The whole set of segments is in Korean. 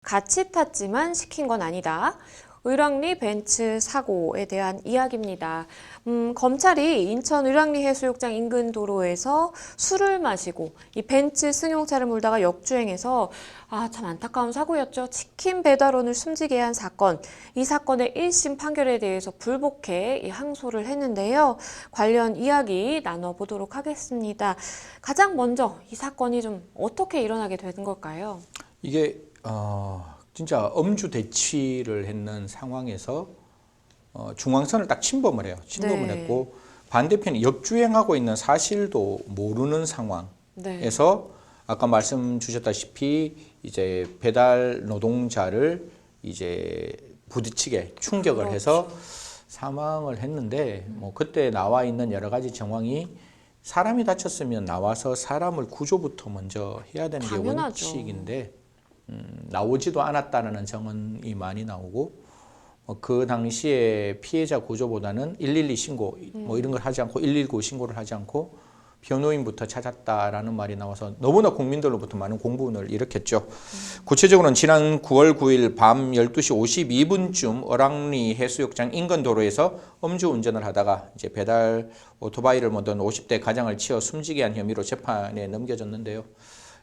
같이 탔지만 시킨 건 아니다. 을왕리 벤츠 사고에 대한 이야기입니다. 검찰이 인천 을왕리 해수욕장 인근 도로에서 술을 마시고 이 벤츠 승용차를 몰다가 역주행해서 참 안타까운 사고였죠. 치킨 배달원을 숨지게 한 사건. 이 사건의 1심 판결에 대해서 불복해 항소를 했는데요. 관련 이야기 나눠보도록 하겠습니다. 가장 먼저 이 사건이 좀 어떻게 일어나게 된 걸까요? 이게 진짜 엄주 대치를 했는 상황에서 중앙선을 딱 침범을 해요. 침범을 네. 했고 반대편이 역주행하고 있는 사실도 모르는 상황에서 아까 말씀 주셨다시피 이제 배달 노동자를 이제 부딪히게 충격을 그렇죠. 해서 사망을 했는데 뭐 그때 나와 있는 여러 가지 정황이 사람이 다쳤으면 나와서 사람을 구조부터 먼저 해야 되는 게 당연하죠. 원칙인데 나오지도 않았다는 정언이 많이 나오고 그 당시에 피해자 구조보다는 112 신고 뭐 이런 걸 하지 않고 119 신고를 하지 않고 변호인부터 찾았다라는 말이 나와서 너무나 국민들로부터 많은 공분을 일으켰죠. 구체적으로는 지난 9월 9일 밤 12시 52분쯤 을왕리 해수욕장 인근 도로에서 음주운전을 하다가 이제 배달 오토바이를 모던 50대 가장을 치어 숨지게 한 혐의로 재판에 넘겨졌는데요.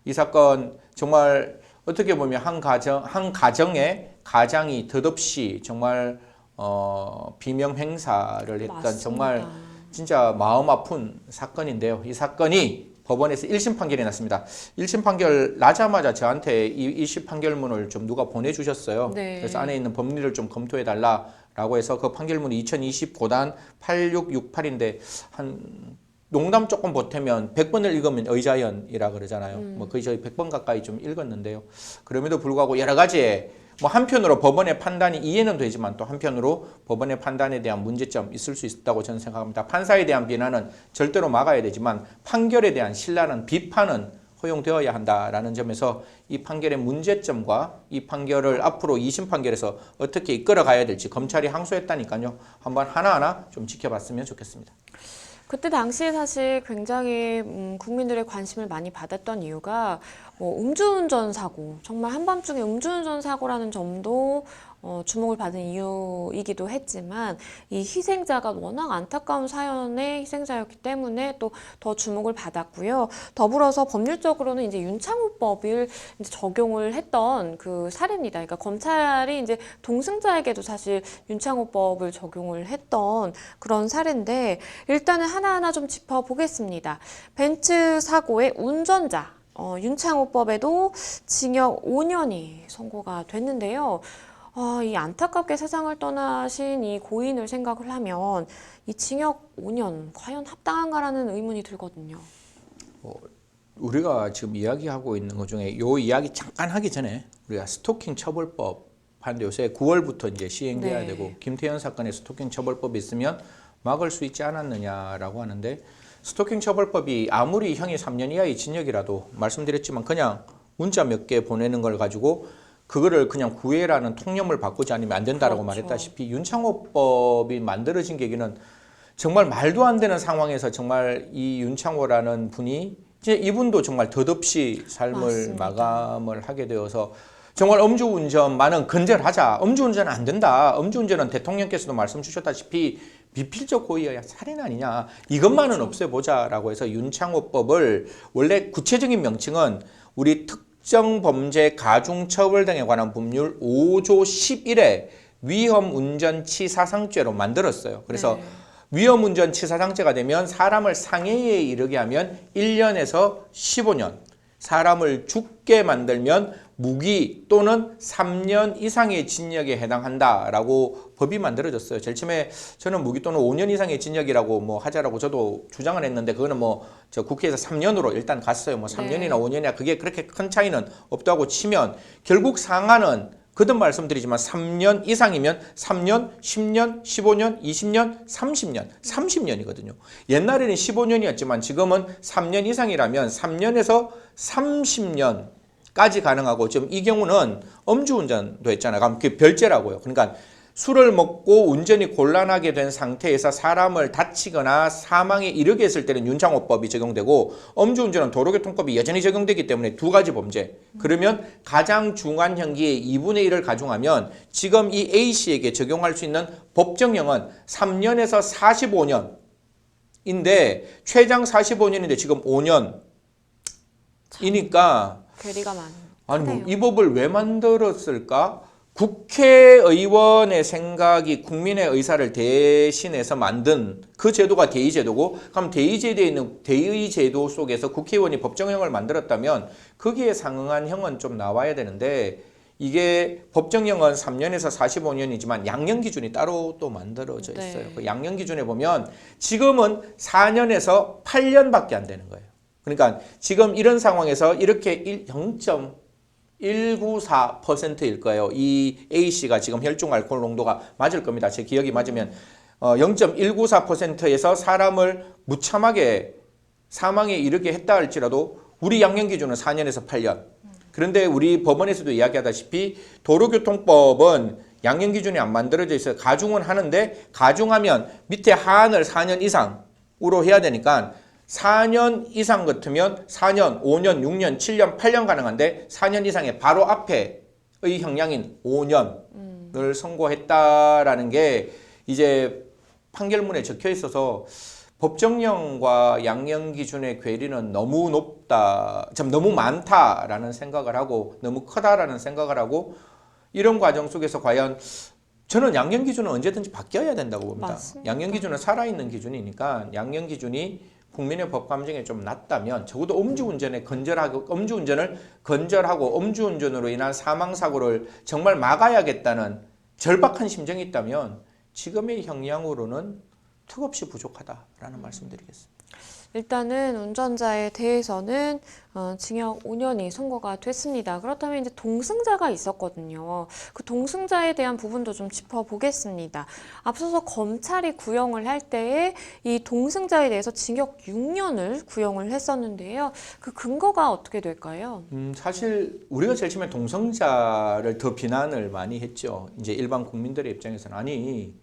이 사건 정말 어떻게 보면 한 가정의 가장이 덧없이 정말 비명 행사를 했던 맞습니다. 정말 진짜 마음 아픈 사건인데요. 이 사건이 법원에서 1심 판결이 났습니다. 1심 판결 나자마자 저한테 이 1심 판결문을 좀 누가 보내주셨어요. 네. 그래서 안에 있는 법리를 좀 검토해달라고 해서 그 판결문이 2020고단 8668인데 한 농담 조금 보태면 100번을 읽으면 의자연이라 그러잖아요. 뭐 거의 저희 100번 가까이 좀 읽었는데요. 그럼에도 불구하고 여러 가지 뭐 한편으로 법원의 판단이 이해는 되지만 또 한편으로 법원의 판단에 대한 문제점 있을 수 있다고 저는 생각합니다. 판사에 대한 비난은 절대로 막아야 되지만 판결에 대한 신랄한 비판은 허용되어야 한다라는 점에서 이 판결의 문제점과 이 판결을 앞으로 2심 판결에서 어떻게 이끌어가야 될지 검찰이 항소했다니까요. 한번 하나하나 좀 지켜봤으면 좋겠습니다. 그때 당시에 사실 굉장히 국민들의 관심을 많이 받았던 이유가 음주운전 사고, 정말 한밤중에 음주운전 사고라는 점도 주목을 받은 이유이기도 했지만 이 희생자가 워낙 안타까운 사연의 희생자였기 때문에 또 더 주목을 받았고요. 더불어서 법률적으로는 이제 윤창호법을 이제 적용을 했던 그 사례입니다. 그러니까 검찰이 이제 동승자에게도 사실 윤창호법을 적용을 했던 그런 사례인데 일단은 하나하나 좀 짚어보겠습니다. 벤츠 사고의 운전자 윤창호법에도 징역 5년이 선고가 됐는데요. 이 안타깝게 세상을 떠나신 이 고인을 생각을 하면 이 징역 5년 과연 합당한가라는 의문이 들거든요. 우리가 지금 이야기하고 있는 것 중에 요 이야기 잠깐 하기 전에 우리가 스토킹 처벌법 하는데 요새 9월부터 이제 시행돼야 네. 되고 김태현 사건에 스토킹 처벌법이 있으면 막을 수 있지 않았느냐라고 하는데 스토킹 처벌법이 아무리 형이 3년 이하의 징역이라도 말씀드렸지만 그냥 문자 몇 개 보내는 걸 가지고 그거를 그냥 구애라는 통념을 바꾸지 않으면 안 된다라고 그렇죠. 말했다시피 윤창호법이 만들어진 계기는 정말 말도 안 되는 상황에서 정말 이 윤창호라는 분이 이분도 정말 덧없이 삶을 맞습니다. 마감을 하게 되어서 정말 음주운전만은 근절하자. 음주운전은 안 된다. 음주운전은 대통령께서도 말씀 주셨다시피 미필적 고의여야 살인 아니냐. 이것만은 없애보자라고 해서 윤창호법을 원래 구체적인 명칭은 우리 특정범죄 가중처벌 등에 관한 법률 5조 11의 위험운전치사상죄로 만들었어요. 그래서 위험운전치사상죄가 되면 사람을 상해에 이르게 하면 1년에서 15년, 사람을 죽게 만들면 무기 또는 3년 이상의 징역에 해당한다라고 법이 만들어졌어요. 제일 처음에 저는 무기 또는 5년 이상의 징역이라고 뭐 하자라고 저도 주장을 했는데 그거는 뭐 저 국회에서 3년으로 일단 갔어요. 뭐 3년이나 5년이나 그게 그렇게 큰 차이는 없다고 치면 결국 상한은 거듭 말씀드리지만 3년 이상이면 3년, 10년, 15년, 20년, 30년, 30년이거든요. 옛날에는 15년이었지만 지금은 3년 이상이라면 3년에서 30년까지 가능하고 지금 이 경우는 음주운전도 했잖아요. 그럼 그게 별죄라고요. 그러니까 술을 먹고 운전이 곤란하게 된 상태에서 사람을 다치거나 사망에 이르게 했을 때는 윤창호법이 적용되고 음주운전은 도로교통법이 여전히 적용되기 때문에 두 가지 범죄. 그러면 가장 중한 형기의 2분의 1을 가중하면 지금 이 A씨에게 적용할 수 있는 법정형은 3년에서 45년인데 최장 45년인데 지금 5년이니까 괴리가 많은. 아니 뭐 이 법을 왜 만들었을까? 국회의원의 생각이 국민의 의사를 대신해서 만든 그 제도가 대의제도고, 그럼 대의제도에 있는 대의제도 속에서 국회의원이 법정형을 만들었다면 거기에 상응한 형은 좀 나와야 되는데, 이게 법정형은 3년에서 45년이지만 양형 기준이 따로 또 만들어져 있어요. 네. 그 양형 기준에 보면 지금은 4년에서 8년밖에 안 되는 거예요. 그러니까 지금 이런 상황에서 이렇게 0.194%일 거예요. 이 A씨가 지금 혈중 알코올 농도가 맞을 겁니다. 제 기억이 맞으면 0.194%에서 사람을 무참하게 사망에 이르게 했다 할지라도 우리 양형 기준은 4년에서 8년. 그런데 우리 법원에서도 이야기하다시피 도로교통법은 양형 기준이 안 만들어져 있어요. 가중은 하는데 가중하면 밑에 하한을 4년 이상으로 해야 되니까 4년 이상 같으면 4년, 5년, 6년, 7년, 8년 가능한데 4년 이상의 바로 앞에의 형량인 5년을 선고했다라는 게 이제 판결문에 적혀 있어서 법정형과 양형 기준의 괴리는 너무 높다, 참 너무 많다라는 생각을 하고 너무 크다라는 생각을 하고 이런 과정 속에서 과연 저는 양형 기준은 언제든지 바뀌어야 된다고 봅니다. 맞습니다. 양형 기준은 살아있는 기준이니까 양형 기준이 국민의 법 감정에 좀 낮다면 적어도 음주운전을 건절하고 음주운전으로 인한 사망 사고를 정말 막아야겠다는 절박한 심정이 있다면 지금의 형량으로는 턱없이 부족하다라는 말씀드리겠습니다. 일단은 운전자에 대해서는 징역 5년이 선고가 됐습니다. 그렇다면 이제 동승자가 있었거든요. 그 동승자에 대한 부분도 좀 짚어보겠습니다. 앞서서 검찰이 구형을 할 때에 이 동승자에 대해서 징역 6년을 구형을 했었는데요. 그 근거가 어떻게 될까요? 사실 우리가 제일 처음에 동승자를 더 비난을 많이 했죠. 이제 일반 국민들의 입장에서는 아니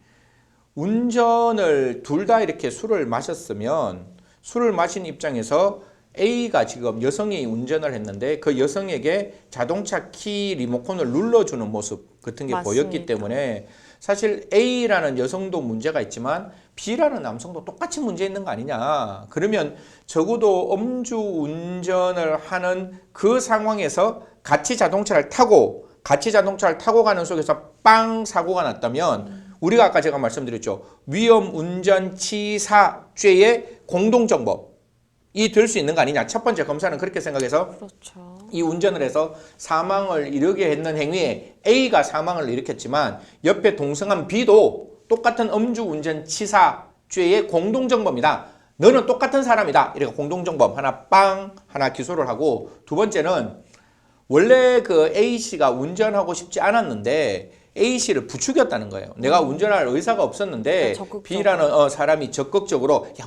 운전을 둘 다 이렇게 술을 마셨으면 술을 마신 입장에서 A가 지금 여성이 운전을 했는데 그 여성에게 자동차 키 리모컨을 눌러주는 모습 같은 게 맞습니다. 보였기 때문에 사실 A라는 여성도 문제가 있지만 B라는 남성도 똑같이 문제 있는 거 아니냐. 그러면 적어도 음주 운전을 하는 그 상황에서 같이 자동차를 타고 가는 속에서 빵 사고가 났다면 우리가 아까 제가 말씀드렸죠. 위험 운전 치사죄의 공동정범이 될 수 있는 거 아니냐. 첫 번째 검사는 그렇게 생각해서 그렇죠. 이 운전을 해서 사망을 이르게 했는 행위에 A가 사망을 일으켰지만 옆에 동승한 B도 똑같은 음주운전 치사죄의 공동정범이다. 너는 똑같은 사람이다. 이렇게 공동정범 하나 빵 하나 기소를 하고, 두 번째는 원래 그 A씨가 운전하고 싶지 않았는데 A씨를 부추겼다는 거예요. 내가 운전할 의사가 없었는데 적극적으로. B라는 사람이 적극적으로 야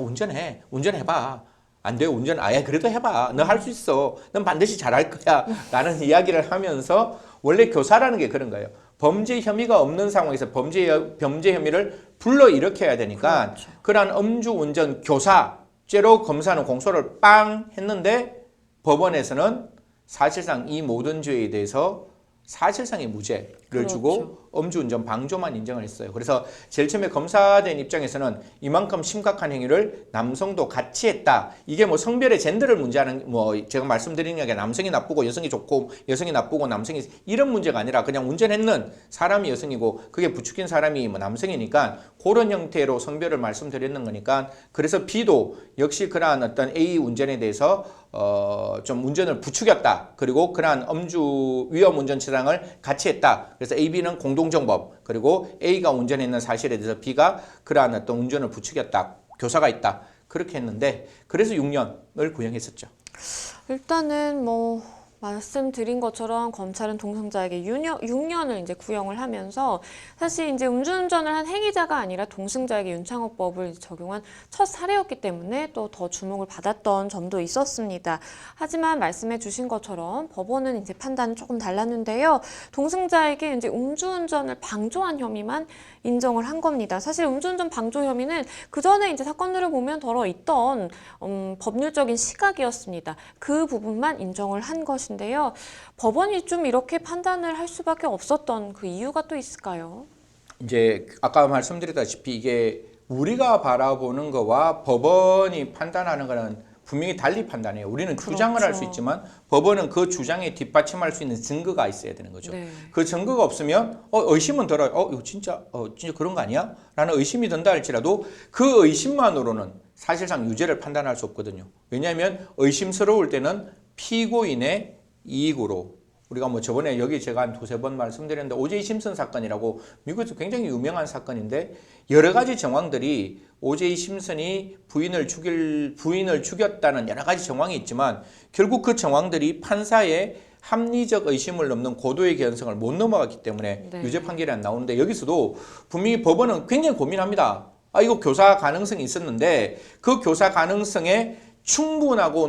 운전해봐. 안 돼요. 운전 아예 그래도 해봐. 너 할 수 있어. 넌 반드시 잘할 거야. 라는 이야기를 하면서 원래 교사라는 게 그런 거예요. 범죄 혐의가 없는 상황에서 범죄 혐의를 불러일으켜야 되니까 그렇죠. 그러한 음주운전 교사죄로 검사는 공소를 빵 했는데 법원에서는 사실상 이 모든 죄에 대해서 사실상의 무죄를 그렇죠. 주고 음주운전 방조만 인정을 했어요. 그래서 제일 처음에 검사된 입장에서는 이만큼 심각한 행위를 남성도 같이 했다. 이게 뭐 성별의 젠더를 문제하는 뭐 제가 말씀드리는 게 남성이 나쁘고 여성이 좋고 여성이 나쁘고 남성이 이런 문제가 아니라 그냥 운전했는 사람이 여성이고 그게 부추긴 사람이 뭐 남성이니까 그런 형태로 성별을 말씀드리는 거니까, 그래서 B도 역시 그러한 어떤 A 운전에 대해서 좀 운전을 부추겼다. 그리고 그러한 위험 운전 치상을 같이 했다. 그래서 A, B는 공동정범, 그리고 A가 운전했는 사실에 대해서 B가 그러한 어떤 운전을 부추겼다. 교사가 있다. 그렇게 했는데 그래서 6년을 구형했었죠. 일단은 뭐 말씀드린 것처럼 검찰은 동승자에게 6년을 이제 구형을 하면서 사실 이제 음주운전을 한 행위자가 아니라 동승자에게 윤창호법을 적용한 첫 사례였기 때문에 또 더 주목을 받았던 점도 있었습니다. 하지만 말씀해 주신 것처럼 법원은 이제 판단은 조금 달랐는데요. 동승자에게 이제 음주운전을 방조한 혐의만 인정을 한 겁니다. 사실 음주운전 방조 혐의는 그 전에 이제 사건들을 보면 덜어 있던 법률적인 시각이었습니다. 그 부분만 인정을 한 것인데요. 법원이 좀 이렇게 판단을 할 수밖에 없었던 그 이유가 또 있을까요? 이제 아까 말씀드렸다시피 이게 우리가 바라보는 거와 법원이 판단하는 거는 분명히 달리 판단해요. 우리는 주장을 할 수 그렇죠. 있지만 법원은 그 주장에 뒷받침할 수 있는 증거가 있어야 되는 거죠. 네. 그 증거가 없으면 의심은 들어요. 이거 진짜 그런 거 아니야? 라는 의심이 든다 할지라도 그 의심만으로는 사실상 유죄를 판단할 수 없거든요. 왜냐하면 의심스러울 때는 피고인의 이익으로 우리가 뭐 저번에 여기 제가 한 두세 번 말씀드렸는데 오제이 심슨 사건이라고 미국에서 굉장히 유명한 사건인데 여러 가지 정황들이 오제이 심슨이 부인을 죽였다는 여러 가지 정황이 있지만 결국 그 정황들이 판사의 합리적 의심을 넘는 고도의 개연성을 못 넘어갔기 때문에 네. 유죄 판결이 안 나오는데 여기서도 분명히 법원은 굉장히 고민합니다. 이거 교사 가능성이 있었는데 그 교사 가능성에 충분하고도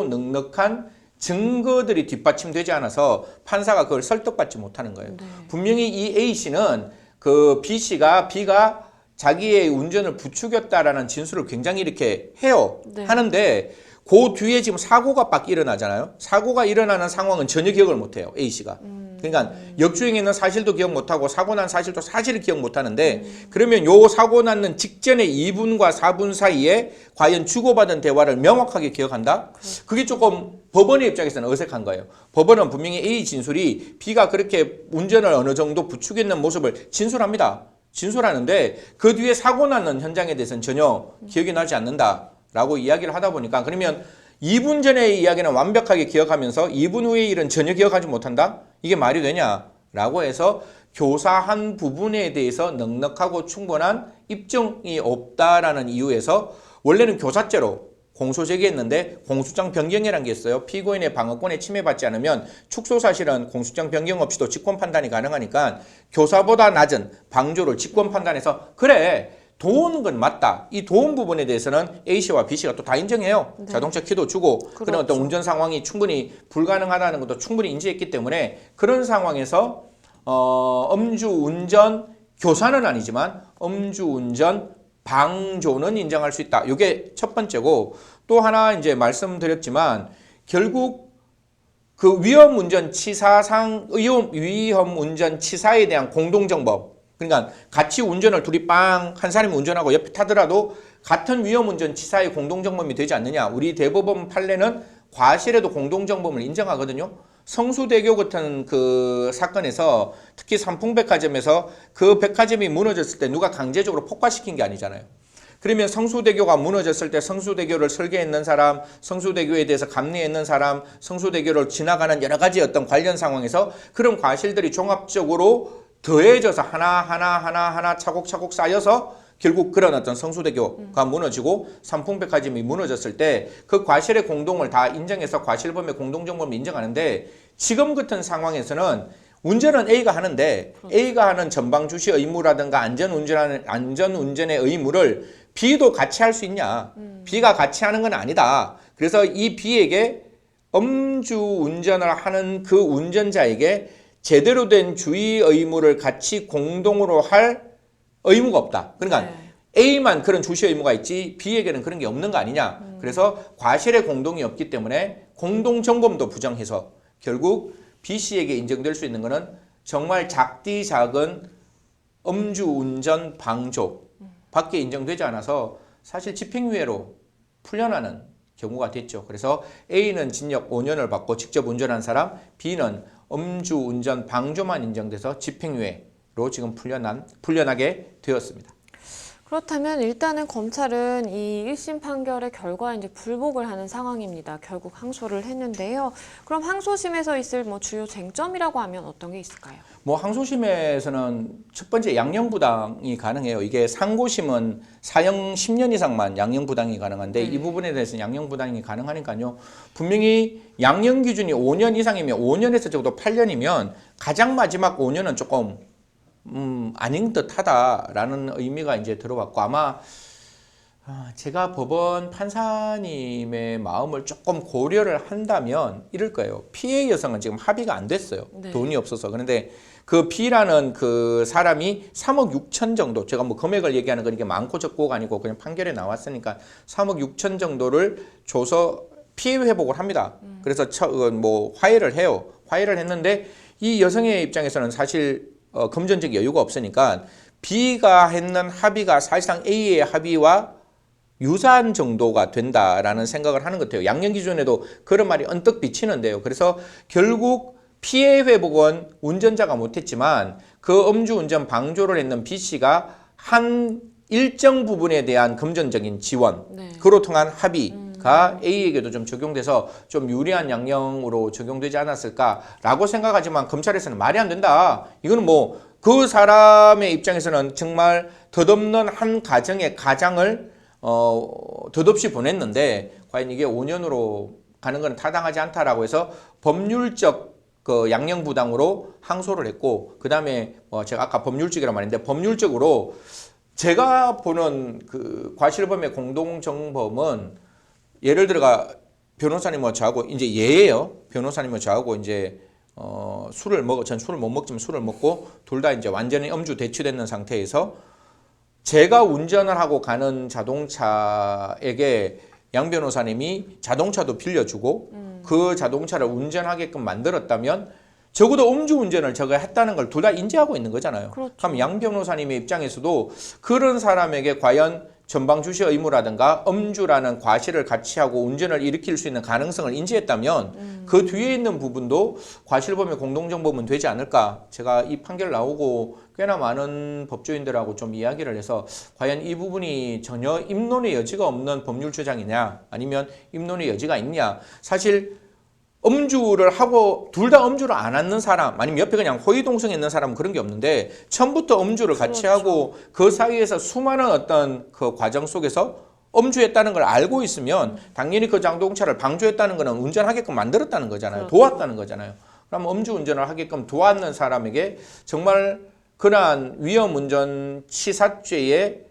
넉넉한 증거들이 뒷받침되지 않아서 판사가 그걸 설득받지 못하는 거예요. 네. 분명히 이 A씨는 그 B가 자기의 운전을 부추겼다라는 진술을 굉장히 이렇게 해요. 네. 하는데 그 뒤에 지금 사고가 막 일어나잖아요. 사고가 일어나는 상황은 전혀 기억을 못해요. A씨가. 그러니까 역주행에 있는 사실도 기억 못하고 사고 난 사실도 사실을 기억 못하는데 그러면 요 사고 났는 직전에 2분과 4분 사이에 과연 주고받은 대화를 명확하게 기억한다? 그게 조금 법원의 입장에서는 어색한 거예요. 법원은 분명히 A 진술이 B가 그렇게 운전을 어느 정도 부추기는 모습을 진술하는데 그 뒤에 사고 나는 현장에 대해서는 전혀 기억이 나지 않는다라고 이야기를 하다 보니까 그러면 2분 전의 이야기는 완벽하게 기억하면서 2분 후의 일은 전혀 기억하지 못한다? 이게 말이 되냐라고 해서 교사한 부분에 대해서 넉넉하고 충분한 입증이 없다라는 이유에서 원래는 교사죄로 공소 제기했는데 공소장 변경이라는 게 있어요. 피고인의 방어권에 침해받지 않으면 축소 사실은 공소장 변경 없이도 직권 판단이 가능하니까 교사보다 낮은 방조를 직권 판단해서 그래 도우는 건 맞다. 이 도움 부분에 대해서는 A씨와 B씨가 또 다 인정해요. 네. 자동차 키도 주고 그렇죠. 그런 어떤 운전 상황이 충분히 불가능하다는 것도 충분히 인지했기 때문에 그런 상황에서 음주운전 교사는 아니지만 음주운전 방조는 인정할 수 있다. 이게 첫 번째고 또 하나 이제 말씀드렸지만 결국 그 위험운전 치사에 대한 공동정법 그러니까 같이 운전을 둘이 한 사람이 운전하고 옆에 타더라도 같은 위험운전 치사의 공동정범이 되지 않느냐. 우리 대법원 판례는 과실에도 공동정범을 인정하거든요. 성수대교 같은 그 사건에서 특히 삼풍백화점에서 그 백화점이 무너졌을 때 누가 강제적으로 폭파시킨 게 아니잖아요. 그러면 성수대교가 무너졌을 때 성수대교를 설계했는 사람, 성수대교에 대해서 감리했는 사람, 성수대교를 지나가는 여러 가지 어떤 관련 상황에서 그런 과실들이 종합적으로 더해져서 하나 차곡차곡 쌓여서 결국 그런 어떤 성수대교가 무너지고 삼풍백화점이 무너졌을 때 그 과실의 공동을 다 인정해서 과실범의 공동정범을 인정하는데 지금 같은 상황에서는 운전은 A가 하는데 A가 하는 전방 주시 의무라든가 안전운전의 의무를 B도 같이 할 수 있냐? B가 같이 하는 건 아니다. 그래서 이 B에게 음주운전을 하는 그 운전자에게 제대로 된 주의 의무를 같이 공동으로 할 의무가 없다. 그러니까 네. A만 그런 주시 의무가 있지 B에게는 그런 게 없는 거 아니냐. 그래서 과실의 공동이 없기 때문에 공동정범도 부정해서 결국 B씨에게 인정될 수 있는 거는 정말 작디 작은 음주운전 방조 밖에 인정되지 않아서 사실 집행유예로 풀려나는 경우가 됐죠. 그래서 A는 징역 5년을 받고 직접 운전한 사람, B는 음주운전 방조만 인정돼서 집행유예로 지금 풀려나게 되었습니다. 그렇다면 일단은 검찰은 이 1심 판결의 결과에 이제 불복을 하는 상황입니다. 결국 항소를 했는데요. 그럼 항소심에서 있을 뭐 주요 쟁점이라고 하면 어떤 게 있을까요? 뭐 항소심에서는 첫 번째 양형부당이 가능해요. 이게 상고심은 사형 10년 이상만 양형부당이 가능한데 이 부분에 대해서는 양형부당이 가능하니까요. 분명히 양형 기준이 5년 이상이면 5년에서 적어도 8년이면 가장 마지막 5년은 조금 아닌 듯하다라는 의미가 이제 들어왔고 아마 제가 법원 판사님의 마음을 조금 고려를 한다면 이럴 거예요. 피해 여성은 지금 합의가 안 됐어요. 네. 돈이 없어서. 그런데 그 B라는 그 사람이 3억 6천 정도, 제가 뭐 금액을 얘기하는 건 이게 많고 적고가 아니고 그냥 판결에 나왔으니까 3억 6천 정도를 줘서 피해 회복을 합니다. 그래서 뭐 화해를 해요. 화해를 했는데 이 여성의 입장에서는 사실 금전적 여유가 없으니까 B가 했는 합의가 사실상 A의 합의와 유사한 정도가 된다라는 생각을 하는 것 같아요. 양형 기준에도 그런 말이 언뜻 비치는데요. 그래서 결국 피해 회복은 운전자가 못했지만 그 음주운전 방조를 했는 B씨가 한 일정 부분에 대한 금전적인 지원, 그로 통한 합의가 A에게도 좀 적용돼서 좀 유리한 양형으로 적용되지 않았을까라고 생각하지만 검찰에서는 말이 안 된다. 이거는 뭐 그 사람의 입장에서는 정말 덧없는 한 가정의 가장을 덧없이 보냈는데 과연 이게 5년으로 가는 건 타당하지 않다라고 해서 법률적 그 양형부당으로 항소를 했고 그 다음에 제가 아까 법률적이라고 말했는데 법률적으로 제가 보는 그 과실범의 공동정범은 예를 들어가 변호사님과 저하고 이제 예예요. 변호사님과 저하고 이제 전 술을 못 먹지만 술을 먹고 둘 다 이제 완전히 음주 대취되는 상태에서 제가 운전을 하고 가는 자동차에게 양 변호사님이 자동차도 빌려주고 그 자동차를 운전하게끔 만들었다면 적어도 음주운전을 저가 했다는 걸 둘 다 인지하고 있는 거잖아요. 그렇죠. 그럼 양 변호사님의 입장에서도 그런 사람에게 과연 전방주시 의무라든가 음주라는 과실을 같이 하고 운전을 일으킬 수 있는 가능성을 인지했다면 그 뒤에 있는 부분도 과실범의 공동정범은 되지 않을까. 제가 이 판결 나오고 꽤나 많은 법조인들하고 좀 이야기를 해서 과연 이 부분이 전혀 입론의 여지가 없는 법률 주장이냐 아니면 입론의 여지가 있냐. 사실 음주를 하고 둘 다 음주를 안 하는 사람 아니면 옆에 그냥 호의동성에 있는 사람은 그런 게 없는데 처음부터 음주를 같이 그렇죠. 하고 그 사이에서 수많은 어떤 그 과정 속에서 음주했다는 걸 알고 있으면 당연히 그 자동차를 방조했다는 거는 운전하게끔 만들었다는 거잖아요. 그렇죠. 도왔다는 거잖아요. 그럼 음주운전을 하게끔 도왔는 사람에게 정말 그러한 위험운전치사죄의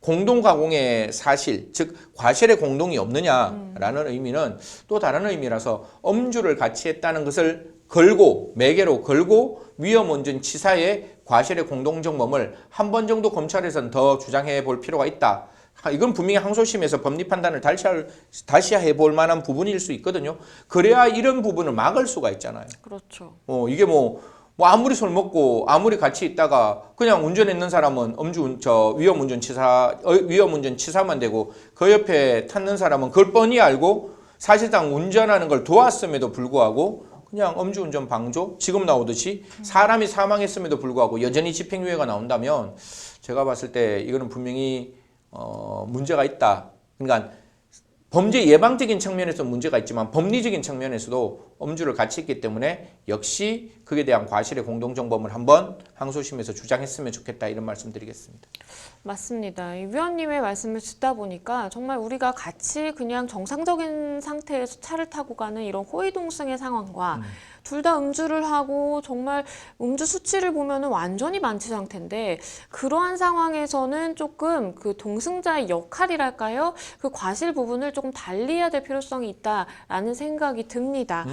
공동가공의 사실, 즉 과실의 공동이 없느냐라는 의미는 또 다른 의미라서 음주를 같이 했다는 것을 걸고 매개로 걸고 위험운전치사의 과실의 공동정범을 한 번 정도 검찰에서는 더 주장해 볼 필요가 있다. 이건 분명히 항소심에서 법리 판단을 다시 해볼 만한 부분일 수 있거든요. 그래야 이런 부분을 막을 수가 있잖아요. 그렇죠. 이게 뭐 아무리 술 먹고 아무리 같이 있다가 그냥 운전했는 사람은 위험운전치사만 되고 그 옆에 탔는 사람은 그걸 뻔히 알고 사실상 운전하는 걸 도왔음에도 불구하고 그냥 음주운전 방조 지금 나오듯이 사람이 사망했음에도 불구하고 여전히 집행유예가 나온다면 제가 봤을 때 이거는 분명히 문제가 있다. 그러니까 범죄 예방적인 측면에서 문제가 있지만 법리적인 측면에서도 음주를 같이 했기 때문에 역시 그에 대한 과실의 공동정범을 한번 항소심에서 주장했으면 좋겠다 이런 말씀 드리겠습니다. 맞습니다. 이 위원님의 말씀을 듣다 보니까 정말 우리가 같이 그냥 정상적인 상태에서 차를 타고 가는 이런 호의동성의 상황과 둘 다 음주를 하고 정말 음주 수치를 보면은 완전히 만취 상태인데 그러한 상황에서는 조금 그 동승자의 역할이랄까요? 그 과실 부분을 조금 달리해야 될 필요성이 있다라는 생각이 듭니다.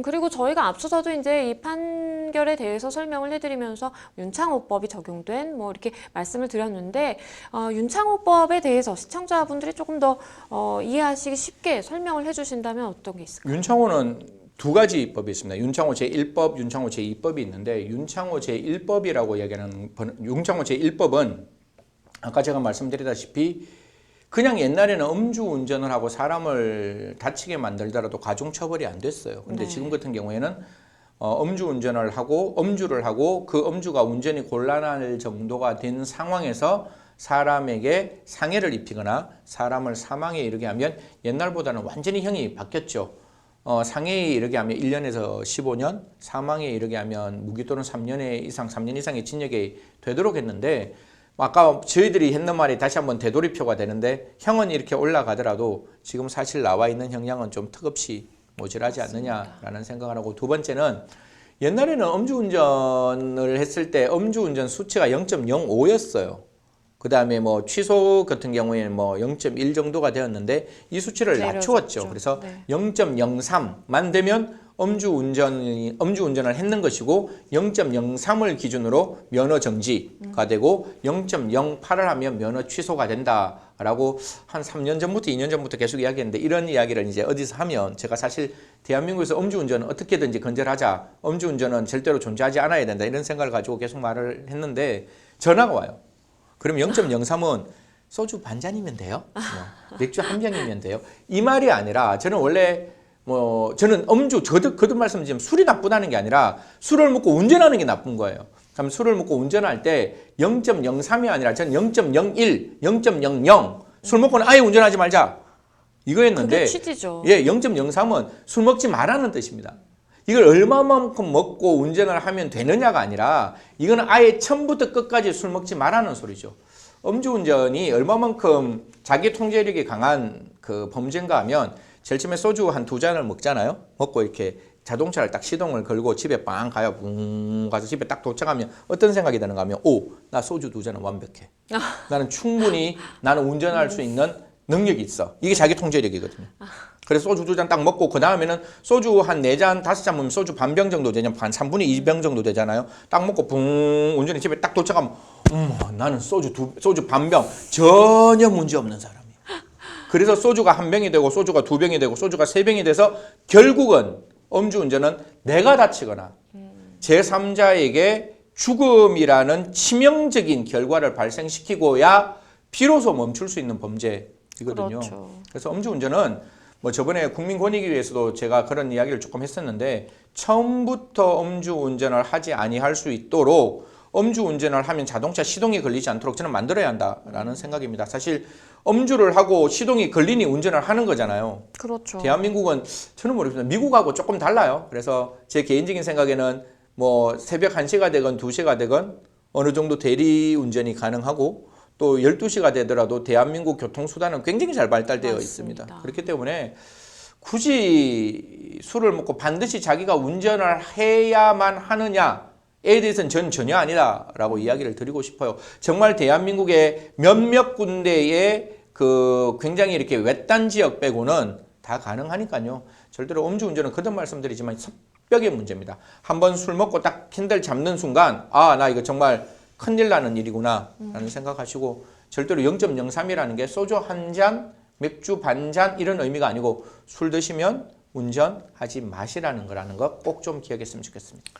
그리고 저희가 앞서서도 이제 이 판결에 대해서 설명을 해드리면서 윤창호법이 적용된 뭐 이렇게 말씀을 드렸는데 윤창호법에 대해서 시청자분들이 조금 더 이해하시기 쉽게 설명을 해주신다면 어떤 게 있을까요? 윤창호는 두 가지 법이 있습니다. 윤창호 제1법, 윤창호 제2법이 있는데 윤창호 제1법이라고 얘기하는 윤창호 제1법은 아까 제가 말씀드리다시피 그냥 옛날에는 음주운전을 하고 사람을 다치게 만들더라도 가중처벌이 안 됐어요. 근데 네. 지금 같은 경우에는 음주운전을 하고 음주를 하고 그 음주가 운전이 곤란할 정도가 된 상황에서 사람에게 상해를 입히거나 사람을 사망에 이르게 하면 옛날보다는 완전히 형이 바뀌었죠. 상해에 이르게 하면 1년에서 15년, 사망에 이르게 하면 무기 또는 3년 이상의 징역이 되도록 했는데 아까 저희들이 했는 말이 다시 한번 되돌이표가 되는데 형은 이렇게 올라가더라도 지금 사실 나와 있는 형량은 좀 턱없이 모자라지 않느냐라는 생각을 하고 두 번째는 옛날에는 음주운전을 했을 때 음주운전 수치가 0.05였어요. 그 다음에 뭐 취소 같은 경우에는 뭐 0.1 정도가 되었는데 이 수치를 낮추었죠. 그래서 0.03만 되면 음주운전을 했는 것이고 0.03을 기준으로 면허 정지가 되고 0.08을 하면 면허 취소가 된다라고 한 3년 전부터 2년 전부터 계속 이야기했는데 이런 이야기를 이제 어디서 하면 제가 사실 대한민국에서 음주운전은 어떻게든지 근절하자. 음주운전은 절대로 존재하지 않아야 된다. 이런 생각을 가지고 계속 말을 했는데 전화가 와요. 그럼 0.03은 소주 반 잔이면 돼요? 맥주 한 병이면 돼요? 이 말이 아니라 저는 원래 저는 거듭 말씀드리면 술이 나쁘다는 게 아니라 술을 먹고 운전하는 게 나쁜 거예요. 그럼 술을 먹고 운전할 때 0.03이 아니라 저는 0.01, 0.00 술 먹고는 아예 운전하지 말자. 이거였는데 그게 취지죠. 예, 0.03은 술 먹지 말라는 뜻입니다. 이걸 얼마만큼 먹고 운전을 하면 되느냐가 아니라 이거는 아예 처음부터 끝까지 술 먹지 말라는 소리죠. 음주운전이 얼마만큼 자기 통제력이 강한 그 범죄인가 하면 제일 처음에 소주 한 2잔을 먹잖아요. 먹고 이렇게 자동차를 딱 시동을 걸고 집에 빵 가요. 붕 가서 집에 딱 도착하면 어떤 생각이 드는가 하면 나 소주 2잔은 완벽해. 나는 충분히 나는 운전할 수 있는 능력이 있어. 이게 자기 통제력이거든요. 그래서 소주 2잔 딱 먹고 그 다음에는 소주 한 4잔, 5잔 먹으면 소주 반병 정도 되냐, 한 3분의 2병 정도 되잖아요. 딱 먹고 붕 운전이 집에 딱 도착하면 나는 소주 반병 전혀 문제 없는 사람이야. 그래서 소주가 1병이 되고 소주가 2병이 되고 소주가 3병이 돼서 결국은 음주운전은 내가 다치거나 제3자에게 죽음이라는 치명적인 결과를 발생시키고야 비로소 멈출 수 있는 범죄이거든요. 그렇죠. 그래서 음주운전은 저번에 국민권익위에서도 제가 그런 이야기를 조금 했었는데 처음부터 음주운전을 하지 아니할 수 있도록 음주운전을 하면 자동차 시동이 걸리지 않도록 저는 만들어야 한다라는 생각입니다. 사실 음주를 하고 시동이 걸리니 운전을 하는 거잖아요. 그렇죠. 대한민국은 저는 모르겠습니다. 미국하고 조금 달라요. 그래서 제 개인적인 생각에는 새벽 1시가 되건 2시가 되건 어느 정도 대리운전이 가능하고 또 12시가 되더라도 대한민국 교통수단은 굉장히 잘 발달되어 맞습니다. 있습니다. 그렇기 때문에 굳이 술을 먹고 반드시 자기가 운전을 해야만 하느냐에 대해서는 저는 전혀 아니다라고 이야기를 드리고 싶어요. 정말 대한민국의 몇몇 군데의 그 굉장히 이렇게 외딴 지역 빼고는 다 가능하니까요. 절대로 음주운전은 거듭 말씀드리지만 섭벽의 문제입니다. 한번 술 먹고 딱 핸들 잡는 순간 나 이거 정말 큰일 나는 일이구나 라는 생각하시고 절대로 0.03이라는 게 소주 한 잔, 맥주 반 잔 이런 의미가 아니고 술 드시면 운전하지 마시라는 거라는 거 꼭 좀 기억했으면 좋겠습니다.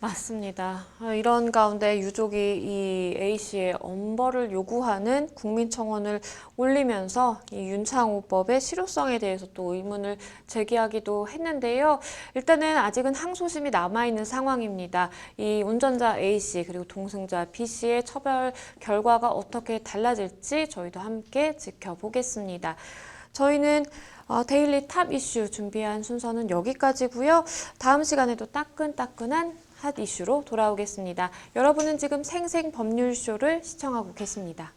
맞습니다. 이런 가운데 유족이 이 A씨의 엄벌을 요구하는 국민청원을 올리면서 이 윤창호법의 실효성에 대해서 또 의문을 제기하기도 했는데요. 일단은 아직은 항소심이 남아있는 상황입니다. 이 운전자 A씨 그리고 동승자 B씨의 처벌 결과가 어떻게 달라질지 저희도 함께 지켜보겠습니다. 저희는 데일리 탑 이슈 준비한 순서는 여기까지고요. 다음 시간에도 따끈따끈한 핫 이슈로 돌아오겠습니다. 여러분은 지금 생생법률쇼를 시청하고 계십니다.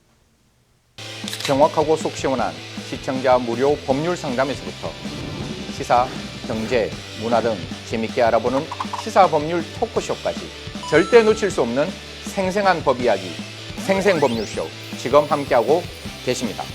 정확하고 속 시원한 시청자 무료 법률 상담에서부터 시사, 경제, 문화 등 재밌게 알아보는 시사법률 토크쇼까지 절대 놓칠 수 없는 생생한 법 이야기 생생법률쇼 지금 함께하고 계십니다.